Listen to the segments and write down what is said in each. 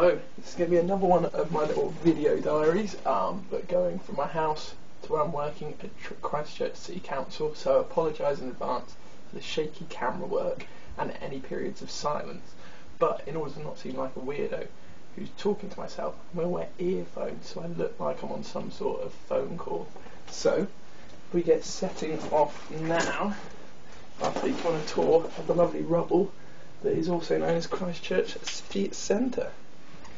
Hello, this is going to be another one of my little video diaries, but going from my house to where I'm working at Christchurch City Council, so I apologise in advance for the shaky camera work and any periods of silence. But in order to not seem like a weirdo who's talking to myself, I'm going to wear earphones so I look like I'm on some sort of phone call. So, we get setting off now after taking on a tour of the lovely rubble that is also known as Christchurch City Centre.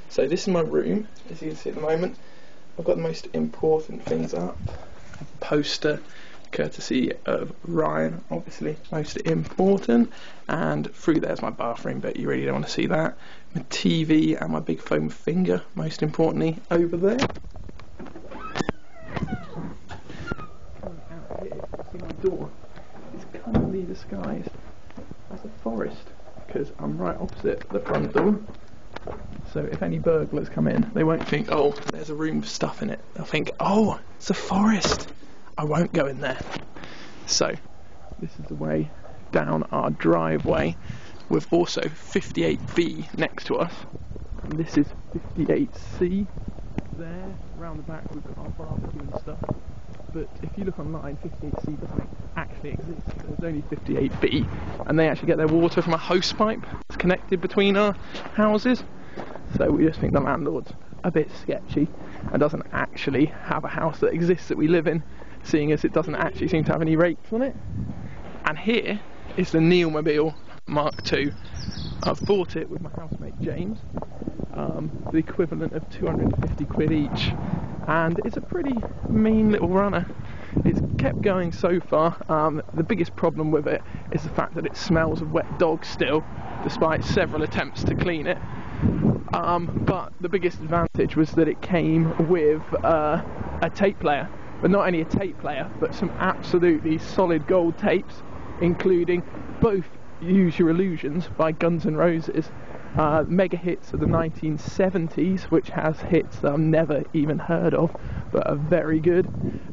So this is my room, as you can see at the moment. I've got the most important things up. A poster, courtesy of Ryan, obviously most important. And through there's my bathroom, but you really don't want to see that. My TV and my big foam finger, most importantly, over there. Out here, you see my door. It's cunningly disguised as a forest, because I'm right opposite the front door. So if any burglars come in, they won't think, oh, there's a room with stuff in it. They'll think, oh, it's a forest. I won't go in there. So this is the way down our driveway, with also 58B next to us. And this is 58C. There, around the back, we've got our barbecue and stuff. But if you look online, 58C doesn't actually exist. There's only 58B, and they actually get their water from a hose pipe that's connected between our houses. So we just think the landlord's a bit sketchy and doesn't actually have a house that exists that we live in, seeing as it doesn't actually seem to have any rates on it. And here is the Neilmobile Mark II. I've bought it with my housemate James, the equivalent of 250 quid each, and it's a pretty mean little runner. It's kept going so far. The biggest problem with it is the fact that it smells of wet dog still, despite several attempts to clean it. But the biggest advantage was that it came with a tape player, but not only a tape player, but some absolutely solid gold tapes, including both Use Your Illusions by Guns N' Roses, mega hits of the 1970s, which has hits that I've never even heard of but are very good,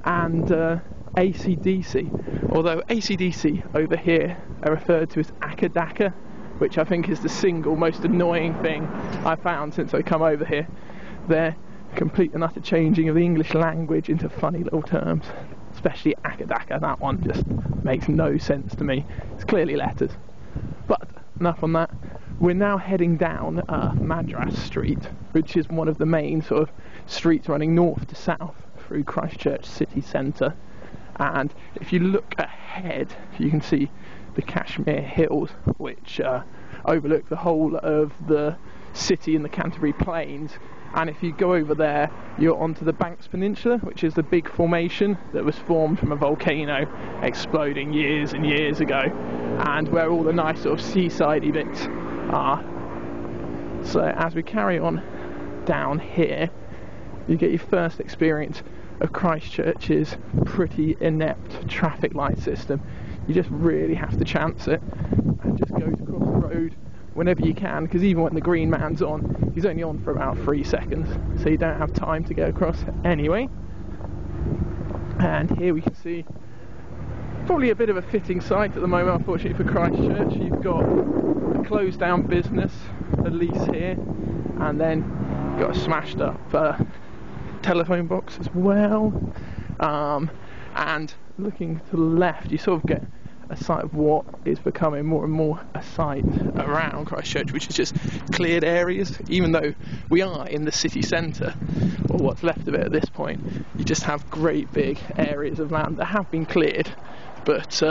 and AC/DC, although AC/DC over here are referred to as Akadaka, which I think is the single most annoying thing I've found since I come over here. Their complete and utter changing of the English language into funny little terms, especially Akadaka. That one just makes no sense to me. It's clearly letters. But enough on that. We're now heading down Madras Street, which is one of the main sort of streets running north to south through Christchurch City Centre. And if you look ahead, you can see the Kashmir Hills, which overlook the whole of the city and the Canterbury Plains. And if you go over there, you're onto the Banks Peninsula, which is the big formation that was formed from a volcano exploding years and years ago, and where all the nice sort of seaside bits are. So as we carry on down here, you get your first experience of Christchurch's pretty inept traffic light system. You just really have to chance it and just go to cross the road whenever you can, because even when the green man's on, he's only on for about 3 seconds, so you don't have time to go across anyway. And here we can see probably a bit of a fitting sight at the moment, unfortunately for Christchurch. You've got a closed down business, at least here, and then you've got a smashed up telephone box as well. And looking to the left, you sort of get a sight of what is becoming more and more a sight around Christchurch, which is just cleared areas. Even though we are in the city centre, or what's left of it at this point, you just have great big areas of land that have been cleared, but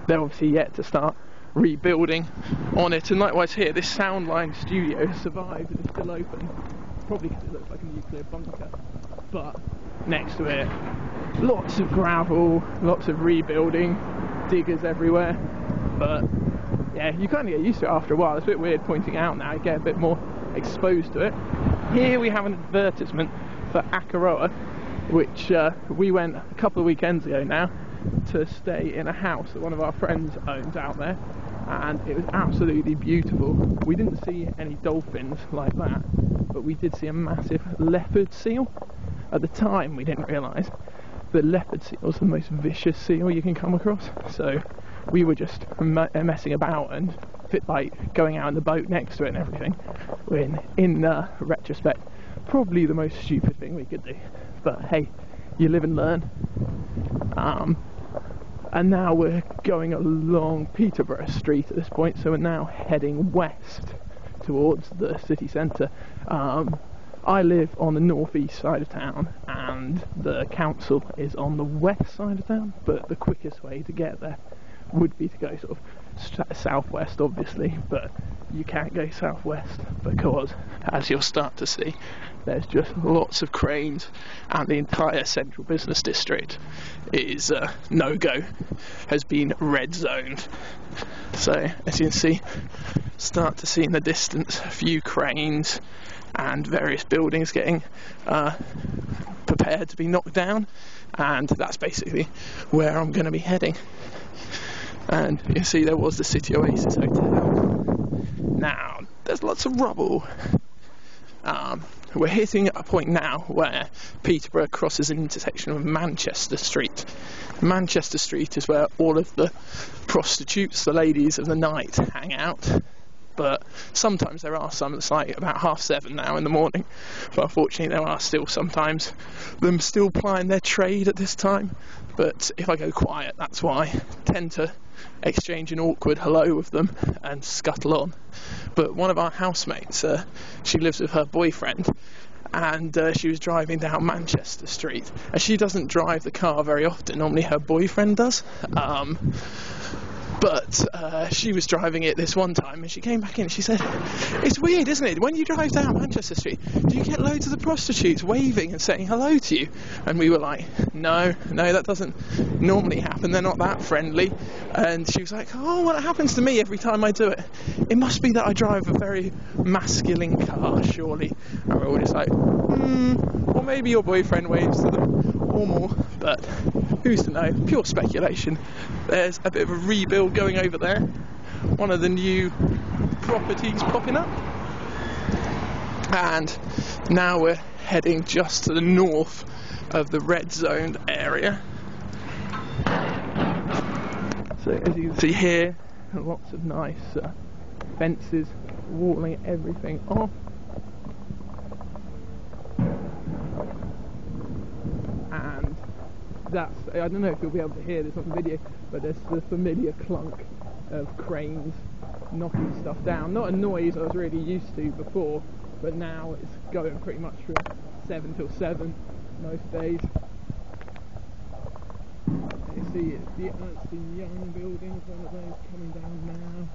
they're obviously yet to start rebuilding on it. And likewise here, this Soundline studio has survived and is still open, probably because it looks like a nuclear bunker, but next to it, lots of gravel, lots of rebuilding, diggers everywhere. But yeah, you kind of get used to it after a while. It's a bit weird pointing out now, you get a bit more exposed to it. Here we have an advertisement for Akaroa, which we went a couple of weekends ago now to stay in a house that one of our friends owns out there, and it was absolutely beautiful. We didn't see any dolphins like that, but we did see a massive leopard seal. At the time we didn't realise that leopard seal is the most vicious seal you can come across, so we were just messing about and like going out in the boat next to it and everything, when in retrospect probably the most stupid thing we could do, but hey, you live and learn. And now we're going along Peterborough Street at this point, so we're now heading west towards the city centre. I live on the northeast side of town and the council is on the west side of town, but the quickest way to get there would be to go sort of southwest, obviously, but you can't go southwest because, as you'll start to see, there's just lots of cranes and the entire central business district is no-go, has been red zoned. So as you can see, start to see in the distance a few cranes and various buildings getting prepared to be knocked down, and that's basically where I'm going to be heading. And you can see there was the City Oasis Hotel. Now there's lots of rubble. We're hitting a point now where Peterborough crosses an intersection with Manchester Street. Manchester Street is where all of the prostitutes, the ladies of the night, hang out. But sometimes there are some, it's like about 7:30 now in the morning, but unfortunately there are still sometimes them still plying their trade at this time. But if I go quiet, that's why I tend to exchange an awkward hello with them and scuttle on. But one of our housemates, she lives with her boyfriend, and she was driving down Manchester Street, and she doesn't drive the car very often, normally her boyfriend does. But she was driving it this one time, and she came back in and she said, "It's weird, isn't it? When you drive down Manchester Street, do you get loads of the prostitutes waving and saying hello to you?" And we were like, no, that doesn't normally happen. They're not that friendly. And she was like, "Oh, well, it happens to me every time I do it. It must be that I drive a very masculine car, surely." And we're all just like, or maybe your boyfriend waves to them, or more. But who's to know? Pure speculation. There's a bit of a rebuild going over there. One of the new properties popping up. And now we're heading just to the north of the red zoned area. So as you can see here, lots of nice fences walling everything off. And that's, I don't know if you'll be able to hear this on the video, but there's the familiar clunk of cranes knocking stuff down. Not a noise I was really used to before, but now it's going pretty much from 7 till 7 most days. You see it's the Ernst & Young building, one of those coming down now,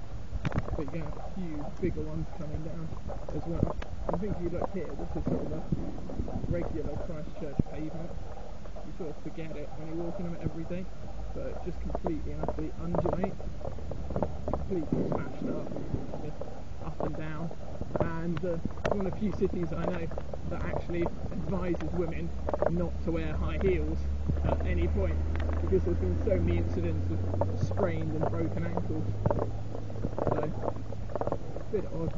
but you have a few bigger ones coming down as well. I think if you look here, this is sort of a regular Christchurch pavement. You sort of forget it when you're walking them every day, but it just completely and utterly undulates, completely smashed up, just up and down. And one of the few cities I know that actually advises women not to wear high heels at any point, because there's been so many incidents of sprained and broken ankles. So, a bit odd.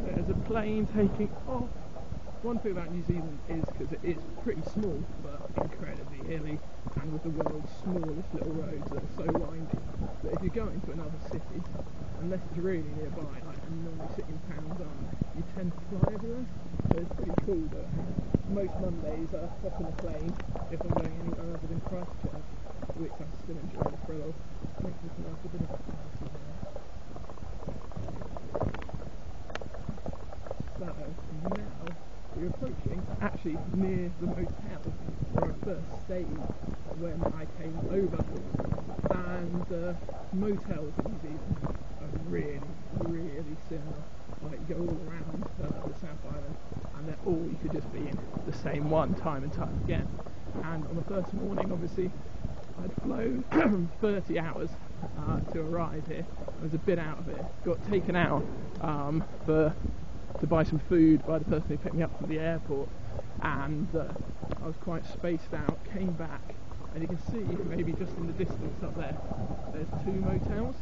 There's a plane taking off. One thing about New Zealand is, because it is pretty small, but incredibly hilly, and with the world's smallest little roads that are so windy, that if you're going to another city, unless it's really nearby, like a normal city in Towns End, you tend to fly everywhere. So it's pretty cool that most Mondays I hop on a plane if I'm going anywhere other than Christchurch, which I still enjoy the thrill of. Makes me feel like a bit of a fancy there. So now we're approaching actually near the motel where I first stayed when I came over, and motels in New Zealand are really similar. Like you go all around the South Island, and they're all, you could just be in the same one time and time again. And on the first morning, obviously, I'd flown 30 hours to arrive here. I was a bit out of it. Got taken out to buy some food by the person who picked me up from the airport, and I was quite spaced out. Came back, and you can see maybe just in the distance up there, there's two motels.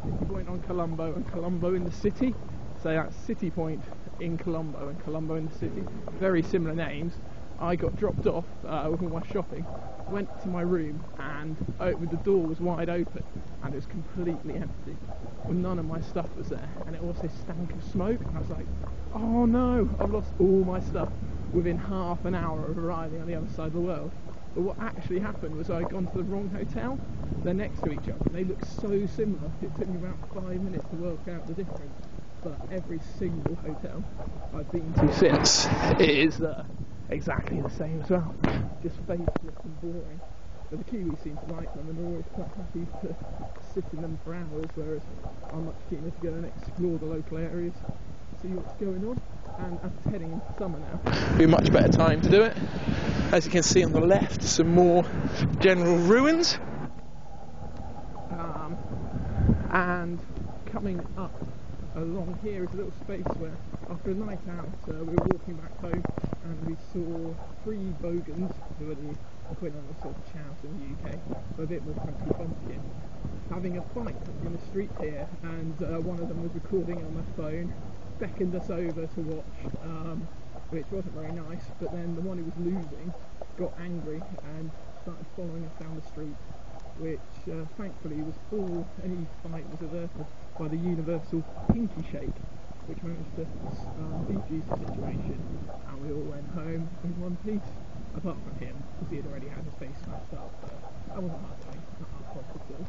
City Point on Colombo and Colombo in the city. So that's City Point in Colombo and Colombo in the city. Very similar names, I got dropped off with all my shopping, went to my room, and the door was wide open and it was completely empty. Well, none of my stuff was there, and it also stank of smoke, and I was like, oh no, I've lost all my stuff within half an hour of arriving on the other side of the world. But what actually happened was I'd gone to the wrong hotel. They're next to each other, and they look so similar, it took me about 5 minutes to work out the difference. But every single hotel I've been to since is exactly the same as well, just faceless and boring. But the Kiwis seem to like them and are always quite happy to sit in them for hours, whereas I'm much keener to go and explore the local areas, see what's going on. And as it's heading into summer now, it'll be a much better time to do it. As you can see on the left, some more general ruins. And coming up along here is a little space where, after a night out, we were walking back home and we saw 3 bogans, who are the equivalent of sort of chows in the UK, but a bit more crunchy pumpkin, having a fight in the street here, and one of them was recording on their phone, beckoned us over to watch, which wasn't very nice, but then the one who was losing got angry and started following us down the street, which thankfully was all any fight was averted by the universal pinky shake, which managed to defuse the situation, and we all went home in one piece, apart from him, because he had already had his face smashed up, but that wasn't our point, not our fault at all.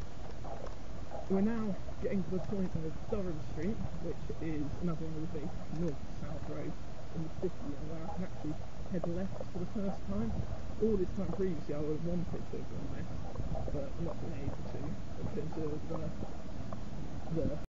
We're now getting to the point of Durham Street, which is another one of the big north-south roads in the city, and where I can actually head left for the first time. All this time previously I would have wanted to have gone left, but not been able to because of the